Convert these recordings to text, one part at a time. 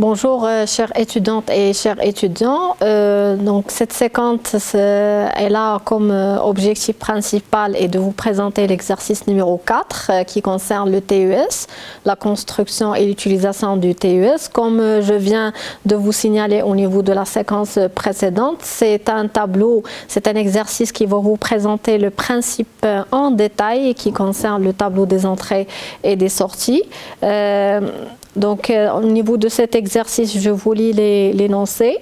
Bonjour chères étudiantes et chers étudiants. Donc cette séquence elle a comme objectif principal est de vous présenter l'exercice numéro 4 qui concerne le TES, la construction et l'utilisation du TES. Comme je viens de vous signaler au niveau de la séquence précédente, c'est un tableau, c'est un exercice qui va vous présenter le principe en détail qui concerne le tableau des entrées et des sorties. Donc, au niveau de cet exercice, je vous lis l'énoncé.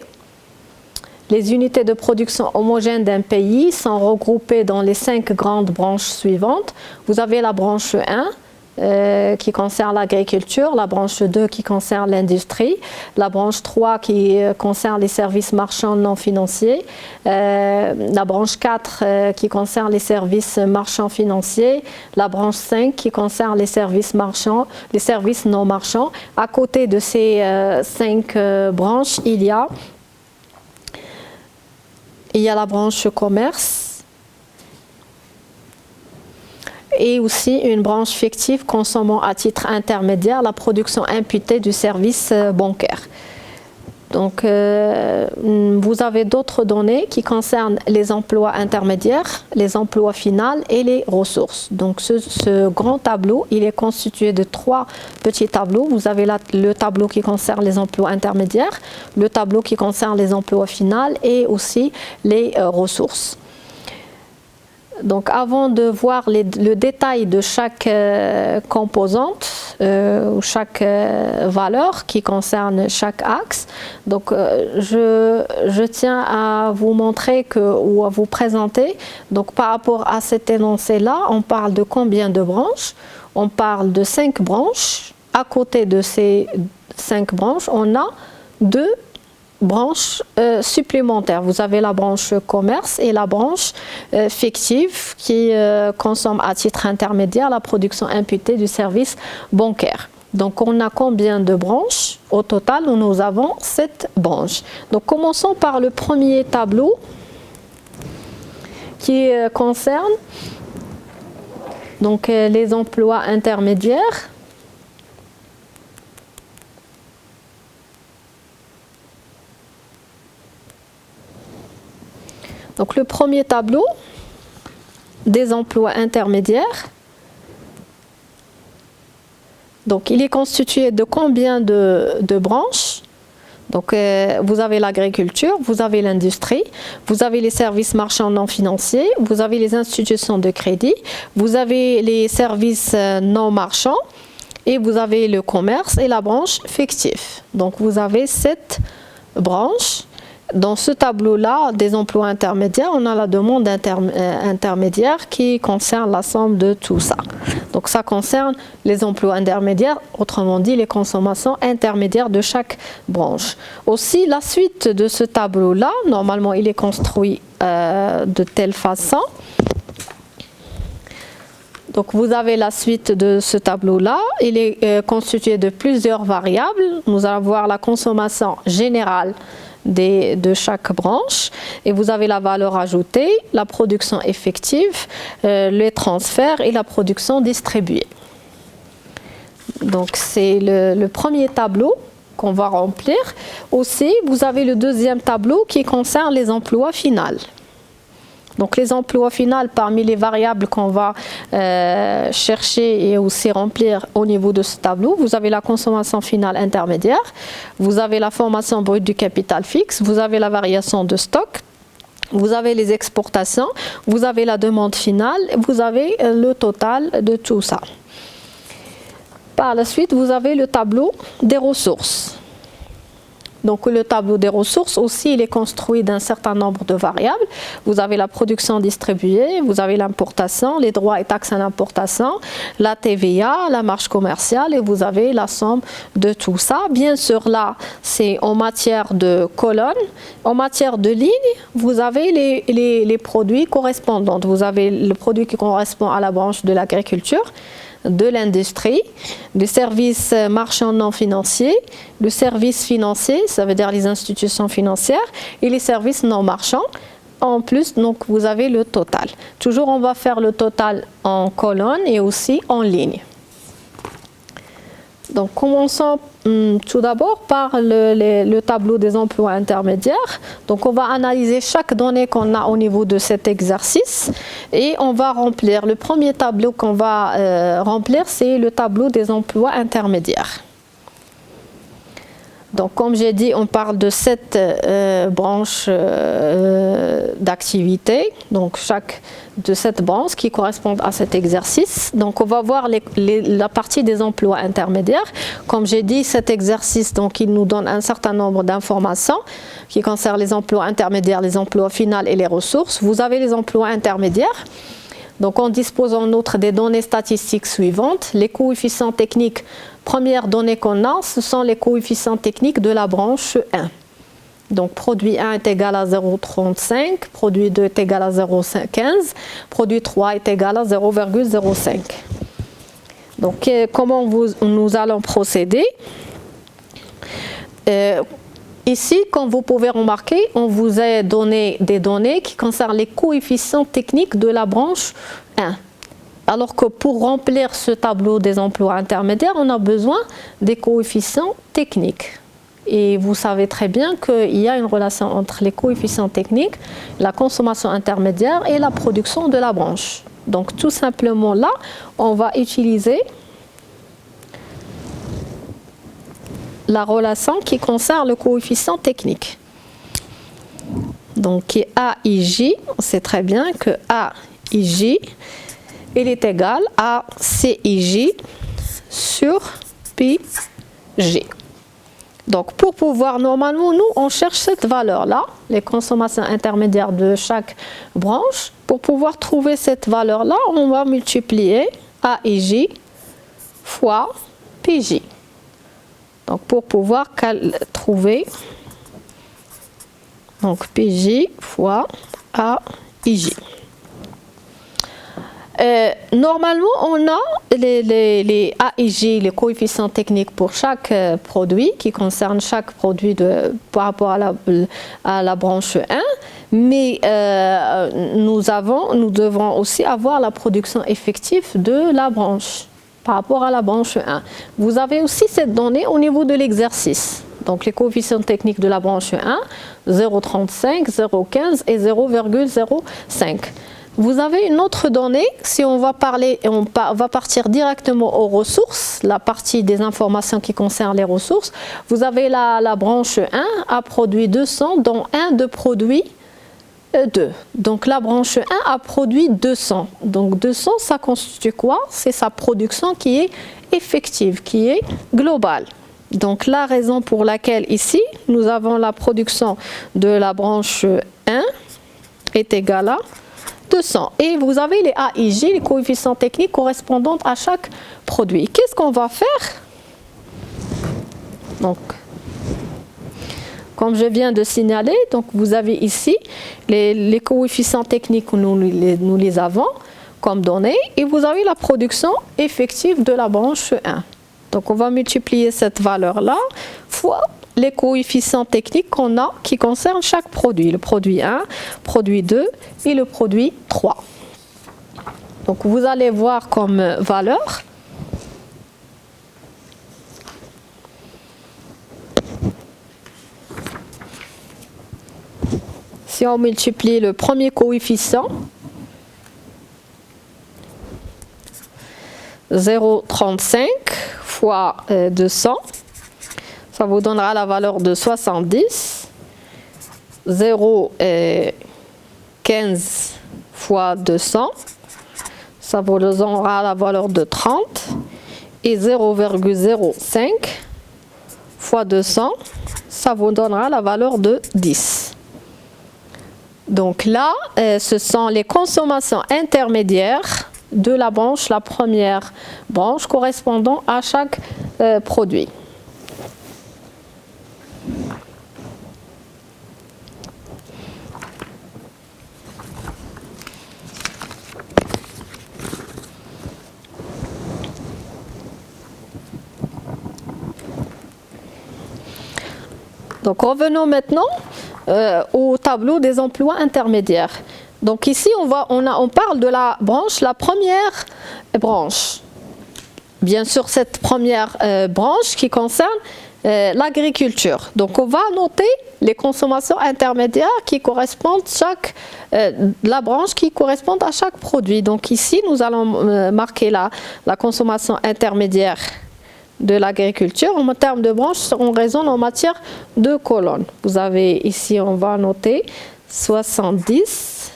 Les unités de production homogènes d'un pays sont regroupées dans les 5 grandes branches suivantes. Vous avez la branche 1 qui concerne l'agriculture, la branche 2 qui concerne l'industrie, la branche 3 qui concerne les services marchands non financiers, la branche 4 qui concerne les services marchands financiers, la branche 5 qui concerne les services marchands, les services non marchands. À côté de ces 5 branches, il y a la branche commerce, et aussi une branche fictive consommant à titre intermédiaire la production imputée du service bancaire. Donc, vous avez d'autres données qui concernent les emplois intermédiaires, les emplois finaux et les ressources. Donc, ce grand tableau, il est constitué de 3 petits tableaux. Vous avez le tableau qui concerne les emplois intermédiaires, le tableau qui concerne les emplois finaux et aussi les ressources. Donc, avant de voir le détail de chaque composante ou chaque valeur qui concerne chaque axe, donc je tiens à vous montrer ou à vous présenter. Donc, par rapport à cet énoncé-là, on parle de combien de branches? On parle de 5 branches. À côté de ces 5 branches, on a 2 branches supplémentaires. Vous avez la branche commerce et la branche fictive qui consomme à titre intermédiaire la production imputée du service bancaire. Donc on a combien de branches? Au total, nous avons 7 branches. Donc commençons par le premier tableau qui concerne donc les emplois intermédiaires. Donc le premier tableau des emplois intermédiaires, donc il est constitué de combien de branches? Donc vous avez l'agriculture, vous avez l'industrie, vous avez les services marchands non financiers, vous avez les institutions de crédit, vous avez les services non marchands et vous avez le commerce et la branche fictive. Donc vous avez 7 branches. Dans ce tableau-là, des emplois intermédiaires, on a la demande intermédiaire qui concerne la somme de tout ça. Donc ça concerne les emplois intermédiaires, autrement dit les consommations intermédiaires de chaque branche. Aussi, la suite de ce tableau-là, normalement il est construit de telle façon. Donc vous avez la suite de ce tableau-là, il est constitué de plusieurs variables. Nous allons voir la consommation générale de chaque branche et vous avez la valeur ajoutée, la production effective, les transferts et la production distribuée. Donc c'est le premier tableau qu'on va remplir. Aussi, vous avez le deuxième tableau qui concerne les emplois finaux. Donc les emplois finaux, parmi les variables qu'on va chercher et aussi remplir au niveau de ce tableau, vous avez la consommation finale intermédiaire, vous avez la formation brute du capital fixe, vous avez la variation de stock, vous avez les exportations, vous avez la demande finale, vous avez le total de tout ça. Par la suite, vous avez le tableau des ressources. Donc le tableau des ressources aussi, il est construit d'un certain nombre de variables. Vous avez la production distribuée, vous avez l'importation, les droits et taxes à l'importation, la TVA, la marge commerciale et vous avez la somme de tout ça. Bien sûr là, c'est en matière de colonnes. En matière de lignes, vous avez les produits correspondants. Vous avez le produit qui correspond à la branche de l'agriculture, de l'industrie, le service marchand non financier, le service financier, ça veut dire les institutions financières, et les services non marchands. En plus, donc, vous avez le total. Toujours, on va faire le total en colonne et aussi en ligne. Donc commençons tout d'abord par le tableau des emplois intermédiaires. Donc on va analyser chaque donnée qu'on a au niveau de cet exercice et on va remplir. Le premier tableau qu'on va remplir, c'est le tableau des emplois intermédiaires. Donc comme j'ai dit, on parle de 7 branches d'activité, donc chaque de 7 branches qui correspondent à cet exercice. Donc on va voir la partie des emplois intermédiaires. Comme j'ai dit, cet exercice, donc, il nous donne un certain nombre d'informations qui concernent les emplois intermédiaires, les emplois finaux et les ressources. Vous avez les emplois intermédiaires. Donc on dispose en outre des données statistiques suivantes. Les coefficients techniques, première donnée qu'on a, ce sont les coefficients techniques de la branche 1. Donc produit 1 est égal à 0,35, produit 2 est égal à 0,15, produit 3 est égal à 0,05. Donc comment nous allons procéder? Ici, comme vous pouvez remarquer, on vous a donné des données qui concernent les coefficients techniques de la branche 1. Alors que pour remplir ce tableau des emplois intermédiaires, on a besoin des coefficients techniques. Et vous savez très bien qu'il y a une relation entre les coefficients techniques, la consommation intermédiaire et la production de la branche. Donc tout simplement là, on va utiliser la relation qui concerne le coefficient technique. Donc qui est AIJ, on sait très bien que AIJ il est égal à CIJ sur PJ. Donc pour pouvoir, normalement, nous on cherche cette valeur-là, les consommations intermédiaires de chaque branche. Pour pouvoir trouver cette valeur-là, on va multiplier AIJ fois PJ. Donc pour pouvoir trouver donc PJ fois AIJ. Normalement, on a les AIJ, les coefficients techniques pour chaque produit, qui concerne chaque produit par rapport à la branche 1, mais nous devons aussi avoir la production effective de la branche par rapport à la branche 1. Vous avez aussi cette donnée au niveau de l'exercice. Donc les coefficients techniques de la branche 1, 0,35, 0,15 et 0,05. Vous avez une autre donnée, si on va parler, on va partir directement aux ressources, la partie des informations qui concernent les ressources. Vous avez la branche 1 a produit 200, dont 1 de produit 2. Donc la branche 1 a produit 200. Donc 200, ça constitue quoi? C'est sa production qui est effective, qui est globale. Donc la raison pour laquelle ici, nous avons la production de la branche 1 est égale à 200. Et vous avez les AIJ, les coefficients techniques correspondants à chaque produit. Qu'est-ce qu'on va faire? Donc, comme je viens de signaler, donc vous avez ici les coefficients techniques, nous les avons comme données, et vous avez la production effective de la branche 1. Donc on va multiplier cette valeur-là fois les coefficients techniques qu'on a qui concernent chaque produit. Le produit 1, produit 2 et le produit 3. Donc vous allez voir comme valeur. Si on multiplie le premier coefficient, 0,35 fois 200, ça vous donnera la valeur de 70. 0,15 fois 200, ça vous donnera la valeur de 30. Et 0,05 fois 200, ça vous donnera la valeur de 10. Donc là, ce sont les consommations intermédiaires de la branche, la première branche correspondant à chaque produit. Donc revenons maintenant au tableau des emplois intermédiaires. Donc ici on parle de la branche, la première branche. bien sûr cette première branche qui concerne l'agriculture. Donc on va noter les consommations intermédiaires qui correspondent la branche qui correspond à chaque produit. Donc ici nous allons marquer la consommation intermédiaire de l'agriculture. En termes de branche, on raisonne en matière de colonnes. Vous avez ici, on va noter 70,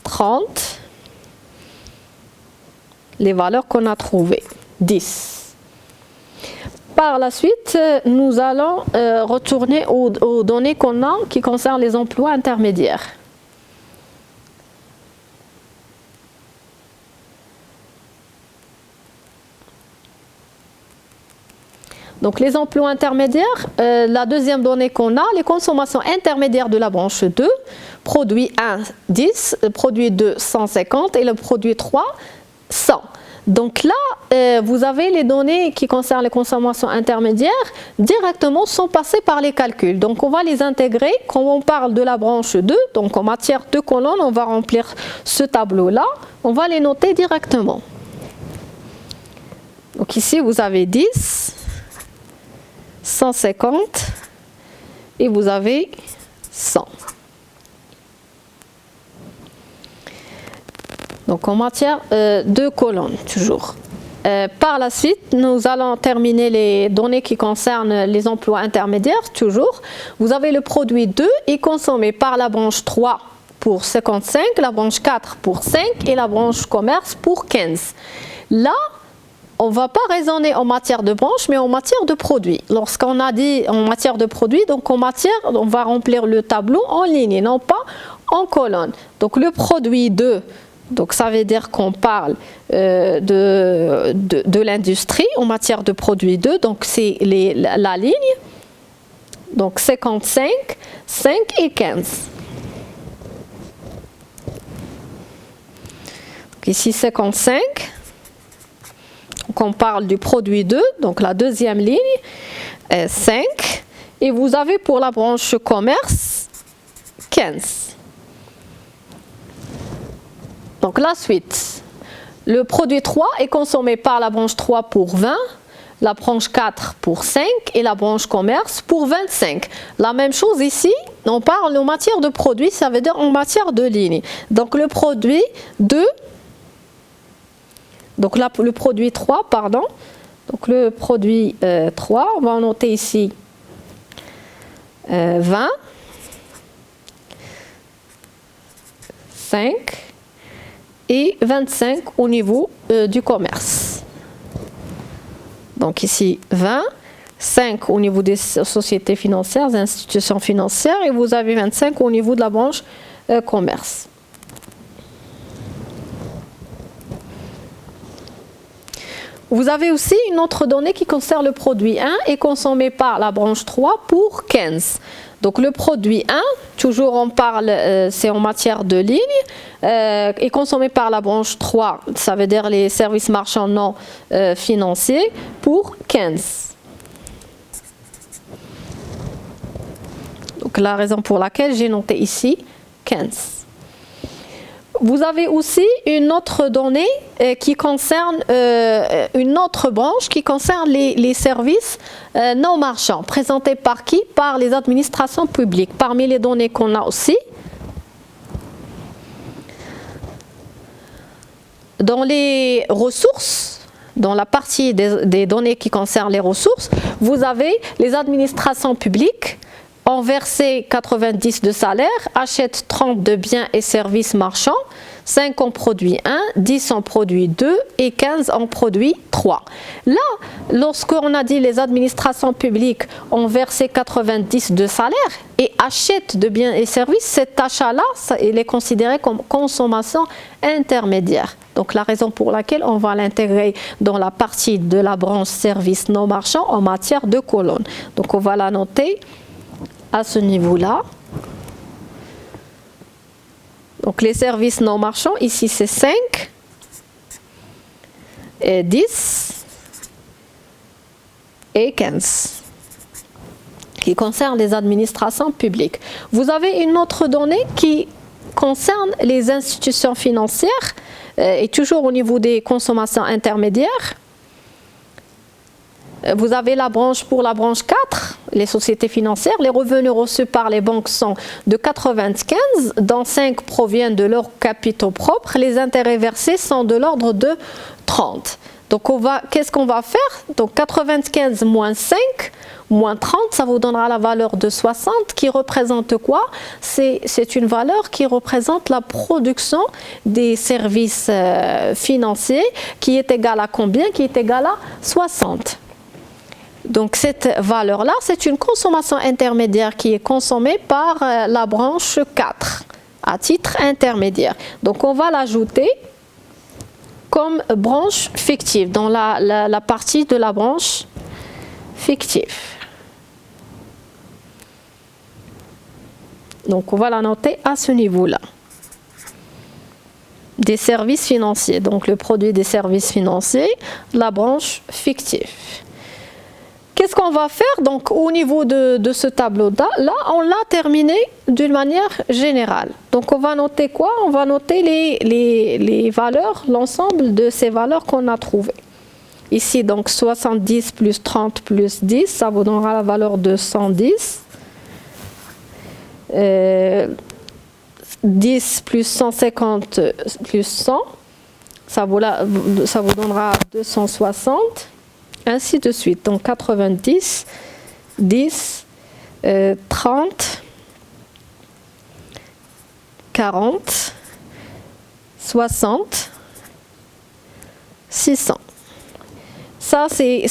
30, les valeurs qu'on a trouvées, 10. Par la suite, nous allons retourner aux données qu'on a qui concernent les emplois intermédiaires. Donc les emplois intermédiaires, la deuxième donnée qu'on a, les consommations intermédiaires de la branche 2, produit 1, 10, produit 2, 150 et le produit 3, 100. Donc là, vous avez les données qui concernent les consommations intermédiaires directement sans passer par les calculs. Donc on va les intégrer quand on parle de la branche 2. Donc en matière de colonnes, on va remplir ce tableau-là. On va les noter directement. Donc ici, vous avez 10, 150 et vous avez 100. Donc en matière de colonnes, toujours. Par la suite, nous allons terminer les données qui concernent les emplois intermédiaires, toujours. Vous avez le produit 2 est consommé par la branche 3 pour 55, la branche 4 pour 5 et la branche commerce pour 15. Là, on ne va pas raisonner en matière de branche, mais en matière de produit. Lorsqu'on a dit en matière de produit, donc en matière, on va remplir le tableau en ligne et non pas en colonne. Donc le produit 2, donc ça veut dire qu'on parle de l'industrie en matière de produit 2, donc c'est la ligne, donc 55, 5 et 15. Donc ici 55, donc on parle du produit 2, donc la deuxième ligne, 5, et vous avez pour la branche commerce 15. Donc la suite, le produit 3 est consommé par la branche 3 pour 20, la branche 4 pour 5 et la branche commerce pour 25. La même chose ici, on parle en matière de produit, ça veut dire en matière de ligne. Donc le produit 2, donc là le produit 3, pardon, donc le produit 3, on va noter ici 20, 5, et 25 au niveau du commerce. Donc ici 20, 5 au niveau des sociétés financières, des institutions financières, et vous avez 25 au niveau de la branche commerce. Vous avez aussi une autre donnée qui concerne le produit 1 et consommé par la branche 3 pour 15. Donc le produit 1, toujours on parle, c'est en matière de ligne, est consommé par la branche 3, ça veut dire les services marchands non financiers, pour 15. Donc la raison pour laquelle j'ai noté ici 15. Vous avez aussi une autre donnée qui concerne une autre branche qui concerne les services non marchands. Présentés par qui? Par les administrations publiques. Parmi les données qu'on a aussi, dans les ressources, dans la partie des données qui concernent les ressources, vous avez les administrations publiques ont versé 90 de salaire, achètent 30 de biens et services marchands, 5 en produit 1, 10 en produit 2 et 15 en produit 3. Là, lorsqu'on a dit les administrations publiques ont versé 90 de salaire et achètent de biens et services, cet achat-là, il est considéré comme consommation intermédiaire. Donc la raison pour laquelle on va l'intégrer dans la partie de la branche services non marchands en matière de colonne. Donc on va la noter à ce niveau-là. Donc les services non marchands, ici c'est 5 et 10 et 15 qui concernent les administrations publiques. Vous avez une autre donnée qui concerne les institutions financières et toujours au niveau des consommations intermédiaires, vous avez la branche pour la branche 4, les sociétés financières. Les revenus reçus par les banques sont de 95, dont 5 proviennent de leurs capitaux propres. Les intérêts versés sont de l'ordre de 30. Donc qu'est-ce qu'on va faire? Donc 95 moins 5 moins 30, ça vous donnera la valeur de 60 qui représente quoi? C'est une valeur qui représente la production des services financiers qui est égale à combien? Qui est égale à 60. Donc cette valeur-là, c'est une consommation intermédiaire qui est consommée par la branche 4 à titre intermédiaire. Donc on va l'ajouter comme branche fictive dans la partie de la branche fictive. Donc on va la noter à ce niveau-là. Des services financiers, donc le produit des services financiers, la branche fictive. Qu'est-ce qu'on va faire? Donc au niveau de ce tableau-là, on l'a terminé d'une manière générale. Donc on va noter quoi? On va noter les valeurs, l'ensemble de ces valeurs qu'on a trouvées. Ici, donc 70 plus 30 plus 10, ça vous donnera la valeur de 110. 10 plus 150 plus 100, ça vous donnera 260. Ainsi de suite, donc 90, 10, 30, 40, 60, 600. Ça, c'est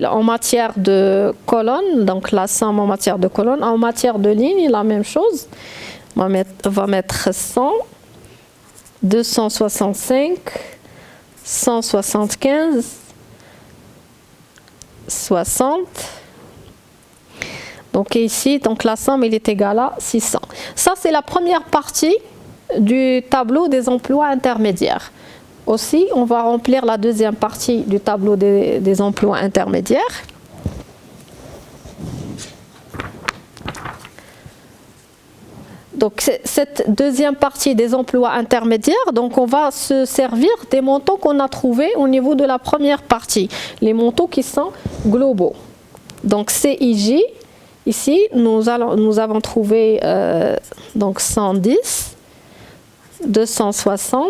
en matière de colonne, donc la somme en matière de colonne. En matière de ligne, la même chose. On va mettre 100, 265, 175, 60. Donc ici, donc la somme elle est égale à 600. Ça, c'est la première partie du tableau des emplois intermédiaires. Aussi, on va remplir la deuxième partie du tableau des emplois intermédiaires. Donc cette deuxième partie des emplois intermédiaires, donc on va se servir des montants qu'on a trouvés au niveau de la première partie, les montants qui sont globaux. Donc CIJ, ici nous avons trouvé donc 110, 260,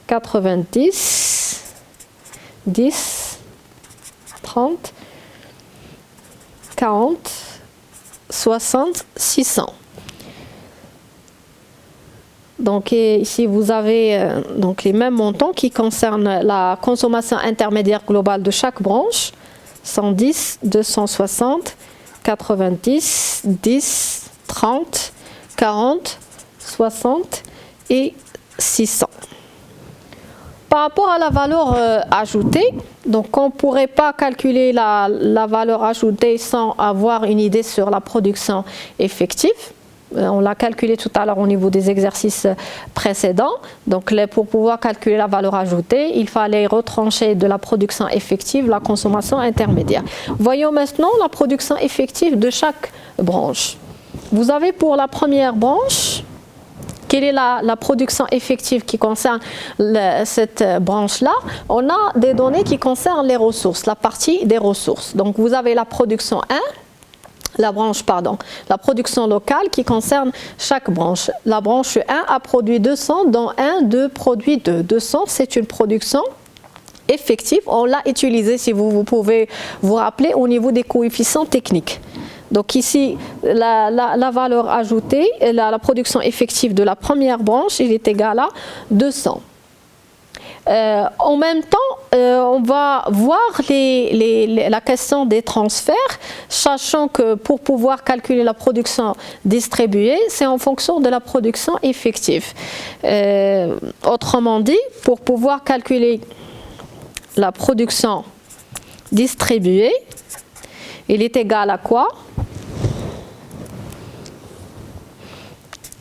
90, 10, 30, 40, 60, 600. Donc ici vous avez donc les mêmes montants qui concernent la consommation intermédiaire globale de chaque branche. 110, 260, 90, 10, 30, 40, 60 et 600. Par rapport à la valeur ajoutée, donc on ne pourrait pas calculer la valeur ajoutée sans avoir une idée sur la production effective. On l'a calculé tout à l'heure au niveau des exercices précédents. Donc pour pouvoir calculer la valeur ajoutée, il fallait retrancher de la production effective la consommation intermédiaire. Voyons maintenant la production effective de chaque branche. Vous avez pour la première branche, quelle est la production effective qui concerne cette branche-là? On a des données qui concernent les ressources, la partie des ressources. Donc vous avez la production 1, la production locale qui concerne chaque branche. La branche 1 a produit 200, dont 1, 2 produit 2. 200, c'est une production effective. On l'a utilisée, si vous pouvez vous rappeler, au niveau des coefficients techniques. Donc ici, la valeur ajoutée, la production effective de la première branche, il est égal à 200. En même temps, on va voir la question des transferts, sachant que pour pouvoir calculer la production distribuée, c'est en fonction de la production effective. Autrement dit, pour pouvoir calculer la production distribuée, il est égal à quoi?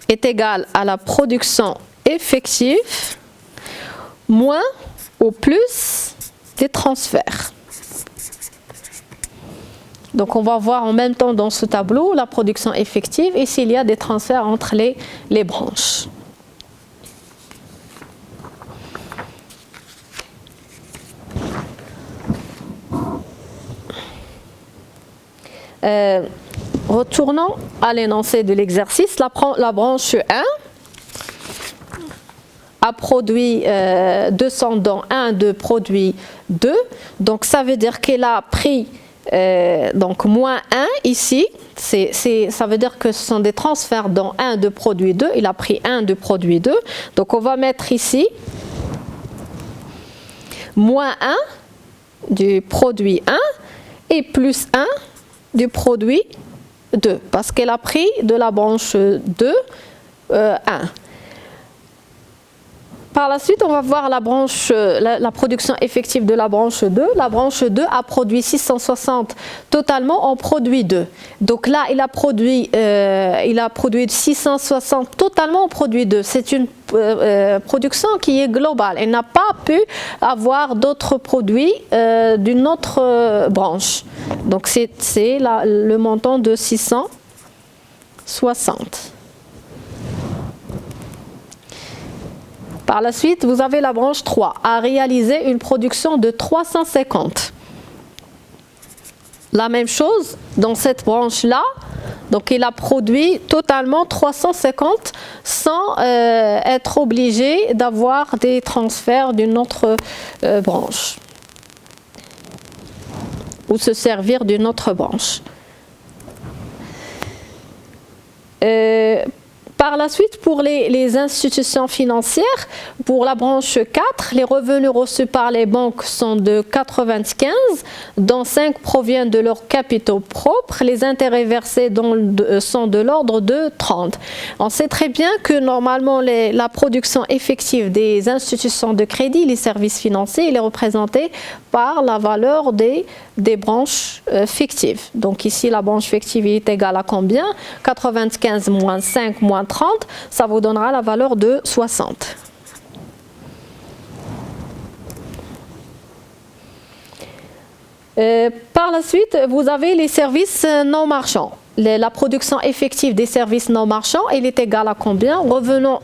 Est égal à la production effective moins ou plus des transferts. Donc on va voir en même temps dans ce tableau la production effective et s'il y a des transferts entre les branches. Retournons à l'énoncé de l'exercice. La branche 1 a produit 200 dont 1 de produit 2. Donc ça veut dire qu'elle a pris donc moins 1 ici. Ça veut dire que ce sont des transferts dont 1 de produit 2. Il a pris 1 de produit 2. Donc on va mettre ici moins 1 du produit 1 et plus 1 du produit 2. Parce qu'elle a pris de la branche 2 1. Par la suite, on va voir la production effective de la branche 2. La branche 2 a produit 660 totalement en produit 2. Donc là, il a produit 660 totalement en produit 2. C'est une production qui est globale. Elle n'a pas pu avoir d'autres produits d'une autre branche. Donc c'est le montant de 660. Par la suite, vous avez la branche 3, a réalisé une production de 350. La même chose dans cette branche-là, donc il a produit totalement 350 sans être obligé d'avoir des transferts d'une autre branche ou se servir d'une autre branche. Par la suite, pour les institutions financières, pour la branche 4, les revenus reçus par les banques sont de 95, dont 5 proviennent de leurs capitaux propres. Les intérêts versés sont de l'ordre de 30. On sait très bien que normalement, la production effective des institutions de crédit, les services financiers, il est représenté par la valeur des branches fictives. Donc ici, la branche fictive est égale à combien? 95 moins 5 moins 30, ça vous donnera la valeur de 60. Par la suite, vous avez les services non marchands. La production effective des services non marchands, elle est égale à combien? Revenons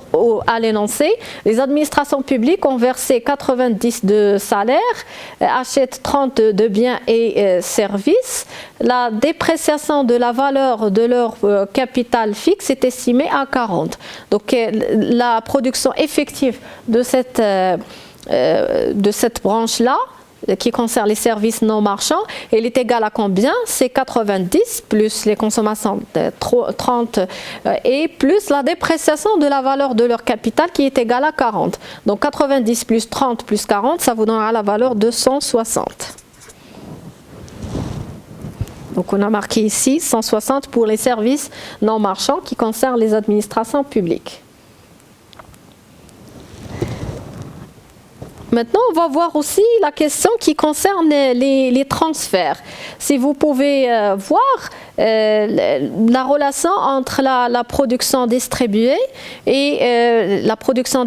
à l'énoncé. Les administrations publiques ont versé 90 de salaire, achètent 30 de biens et services. La dépréciation de la valeur de leur capital fixe est estimée à 40. Donc la production effective de cette branche-là, qui concerne les services non marchands, elle est égale à combien? C'est 90 plus les consommations de 30 et plus la dépréciation de la valeur de leur capital qui est égale à 40. Donc 90 plus 30 plus 40, ça vous donnera la valeur de 160. Donc on a marqué ici 160 pour les services non marchands qui concernent les administrations publiques. Maintenant, on va voir aussi la question qui concerne les transferts. Si vous pouvez voir la relation entre la production distribuée et la production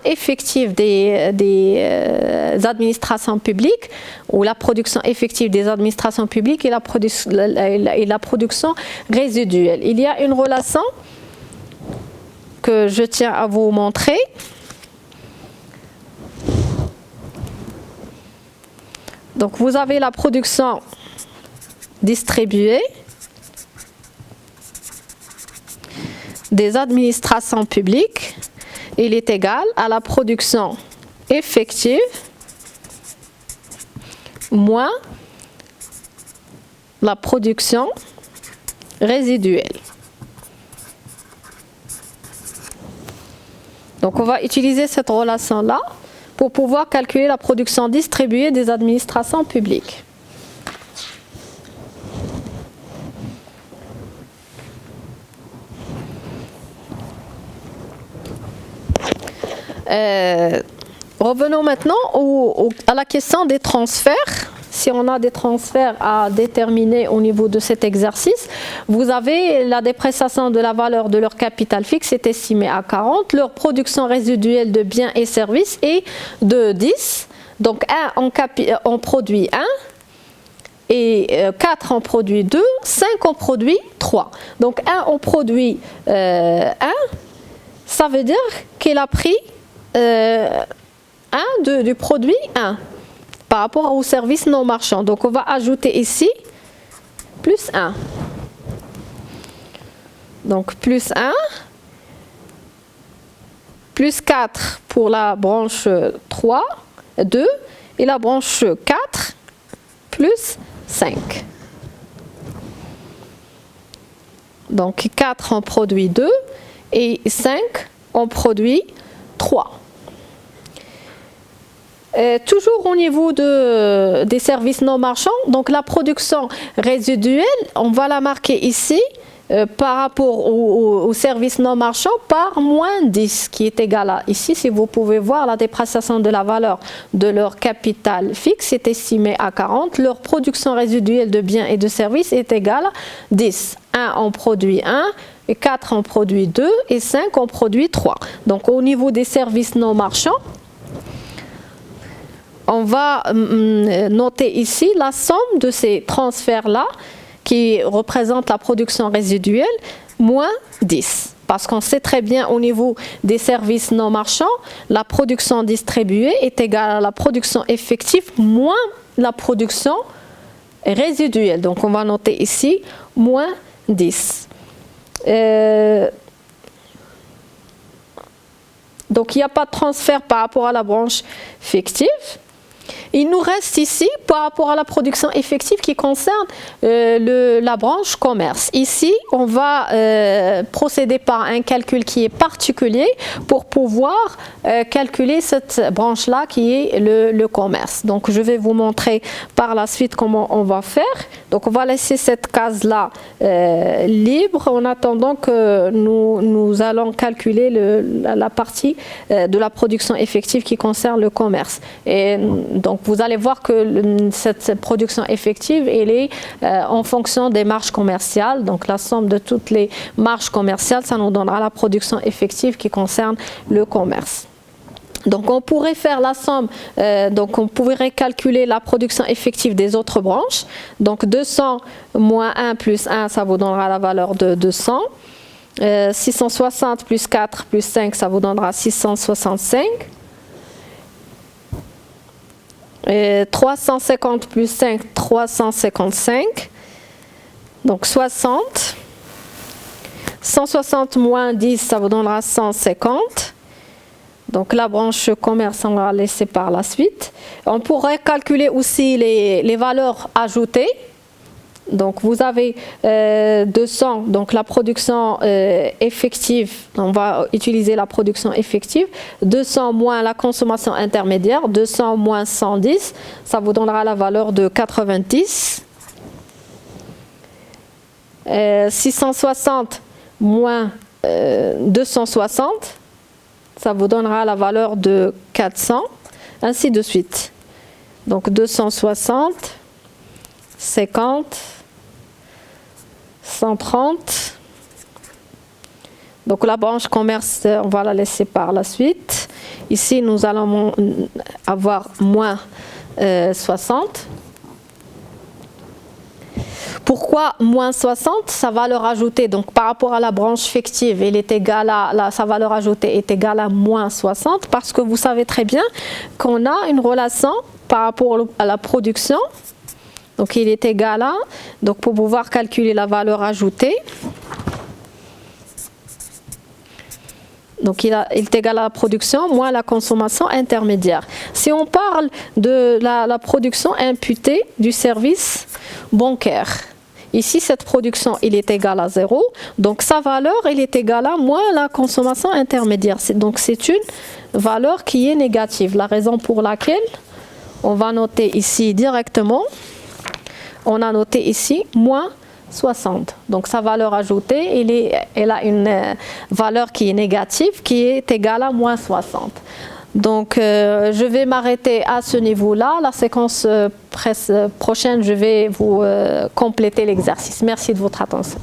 effective des administrations publiques, ou la production effective des administrations publiques et la production résiduelle. Il y a une relation que je tiens à vous montrer. Donc vous avez la production distribuée des administrations publiques. Il est égal à la production effective moins la production résiduelle. Donc on va utiliser cette relation-là pour pouvoir calculer la production distribuée des administrations publiques. Revenons maintenant à la question des transferts. Si on a des transferts à déterminer au niveau de cet exercice, vous avez la dépréciation de la valeur de leur capital fixe est estimée à 40, leur production résiduelle de biens et services est de 10, donc 1 en produit 1, et 4 en produit 2, 5 en produit 3. Donc 1 en produit 1, ça veut dire qu'il a pris 1 du produit 1. Par rapport aux services non marchands. Donc on va ajouter ici plus 1. Donc plus 1, plus 4 pour la branche 3, 2, et la branche 4, plus 5. Donc 4 en produit 2 et 5 en produit 3. Toujours au niveau des services non marchands, donc la production résiduelle, on va la marquer ici par rapport au service non marchand par moins 10 qui est égal à, ici si vous pouvez voir, la dépréciation de la valeur de leur capital fixe est estimée à 40, leur production résiduelle de biens et de services est égale à 10. 1 en produit 1, 4 en produit 2 et 5 en produit 3. Donc au niveau des services non marchands, on va noter ici la somme de ces transferts-là qui représentent la production résiduelle, moins 10. Parce qu'on sait très bien au niveau des services non marchands, la production distribuée est égale à la production effective moins la production résiduelle. Donc on va noter ici moins 10. Donc il n'y a pas de transfert par rapport à la branche fictive. Il nous reste ici, par rapport à la production effective qui concerne la branche commerce. Ici, on va procéder par un calcul qui est particulier pour pouvoir calculer cette branche-là qui est le commerce. Donc, je vais vous montrer par la suite comment on va faire. Donc, on va laisser cette case-là libre en attendant que nous allons calculer la partie de la production effective qui concerne le commerce. Et donc, vous allez voir que cette production effective, elle est en fonction des marges commerciales. Donc, la somme de toutes les marges commerciales, ça nous donnera la production effective qui concerne le commerce. Donc, on pourrait faire la somme, donc on pourrait calculer la production effective des autres branches. Donc, 200 moins 1 plus 1, ça vous donnera la valeur de 200. 660 plus 4 plus 5, ça vous donnera 665. 350 plus 5, 355. Donc 60. 160 moins 10, ça vous donnera 150. Donc la branche commerce, on va la laisser par la suite. On pourrait calculer aussi les valeurs ajoutées. Donc vous avez 200, donc la production effective, on va utiliser la production effective, 200 moins la consommation intermédiaire, 200 moins 110, ça vous donnera la valeur de 90. 660 moins 260, ça vous donnera la valeur de 400, ainsi de suite. Donc 260, 50, 130. Donc la branche commerce, on va la laisser par la suite. Ici, nous allons avoir moins 60. Pourquoi moins 60? Sa valeur ajoutée, donc par rapport à la branche fictive, elle est égale à, sa valeur ajoutée est égale à moins 60, parce que vous savez très bien qu'on a une relation par rapport à la production. Donc il est égal à, donc pour pouvoir calculer la valeur ajoutée, donc il est égal à la production moins la consommation intermédiaire. Si on parle de la production imputée du service bancaire, ici cette production il est égal à 0, donc sa valeur il est égale à moins la consommation intermédiaire. Donc c'est une valeur qui est négative. La raison pour laquelle on va noter ici directement, on a noté ici moins 60. Donc sa valeur ajoutée, elle a une valeur qui est négative, qui est égale à moins 60. Donc je vais m'arrêter à ce niveau-là. La séquence prochaine, je vais vous compléter l'exercice. Merci de votre attention.